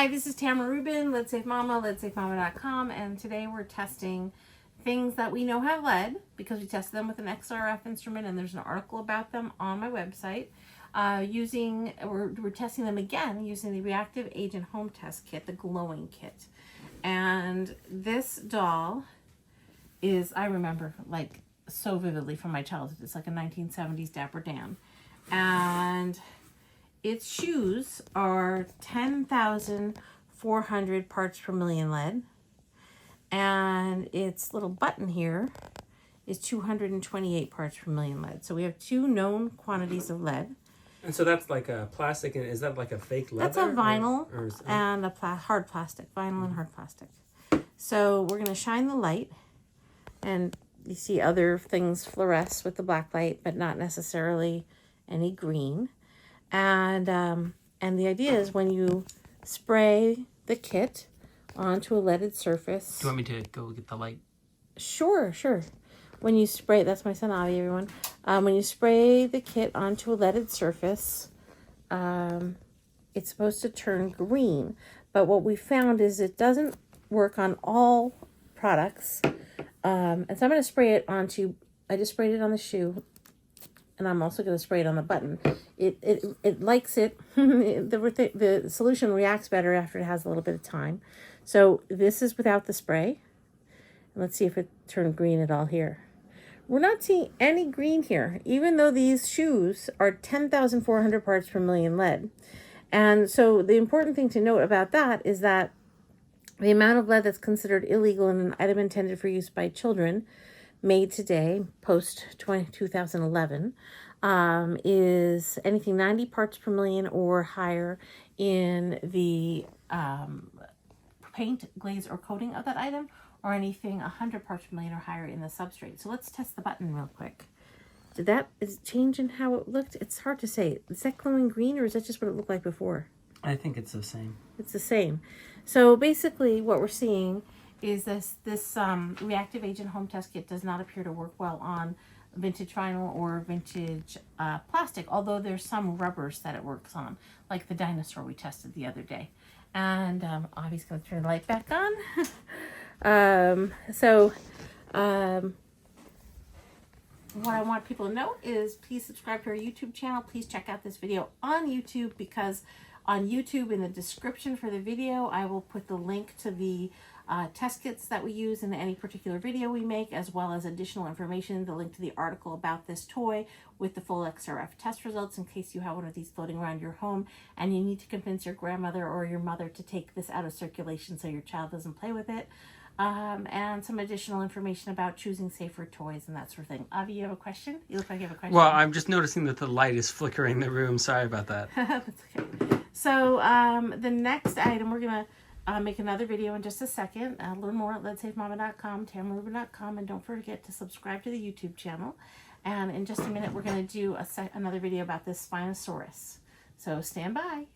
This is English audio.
Hi, this is Tamara Rubin, Let's Save Mama, Let'sSaveMama.com, and today we're testing things that we know have lead because we tested them with an XRF instrument, and there's an article about them on my website. We're testing them again using the reactive agent home test kit, the glowing kit. And this doll is, I remember like so vividly from my childhood. It's like a 1970s Dapper Dan. And its shoes are 10,400 parts per million lead. And its little button here is 228 parts per million lead. So we have two known quantities of lead. And so that's like a plastic, and is that like a fake leather? That's a vinyl or and a hard plastic. Vinyl and hard plastic. So we're going to shine the light, and you see other things fluoresce with the black light, but not necessarily any green. And the idea is when you spray the kit onto a leaded surface. Do you want me to go get the light? Sure. When you spray, that's my son Avi, everyone. When you spray the kit onto a leaded surface, it's supposed to turn green. But what we found is it doesn't work on all products. And so I'm going to spray it onto, I just sprayed it on the shoe. And I'm also going to spray it on the button. It likes it. The solution reacts better after it has a little bit of time. So this is without the spray. Let's see if it turned green at all here. We're not seeing any green here, even though these shoes are 10,400 parts per million lead. And so the important thing to note about that is that the amount of lead that's considered illegal in an item intended for use by children made today, post 2011, is anything 90 parts per million or higher in the paint, glaze, or coating of that item, or anything 100 parts per million or higher in the substrate. So let's test the button real quick. Is it changing how it looked? It's hard to say. Is that glowing green, or is that just what it looked like before? I think it's the same. It's the same. So basically what we're seeing is this reactive agent home test kit does not appear to work well on vintage vinyl or vintage plastic, although there's some rubbers that it works on, like the dinosaur we tested the other day. And Avi's going to turn the light back on. What I want people to know is please subscribe to our YouTube channel. Please check out this video on YouTube, because on YouTube, in the description for the video, I will put the link to the test kits that we use in any particular video we make, as well as additional information, the link to the article about this toy with the full XRF test results, in case you have one of these floating around your home and you need to convince your grandmother or your mother to take this out of circulation so your child doesn't play with it, and some additional information about choosing safer toys and that sort of thing. Avi, you have a question? You look like you have a question. Well, I'm just noticing that the light is flickering the room. Sorry about that. That's okay. So the next item, we're going to make another video in just a second. Learn more at Let'sSaveMama.com, TamaraRubin.com, and don't forget to subscribe to the YouTube channel. And in just a minute, we're going to do another video about this Spinosaurus. So stand by.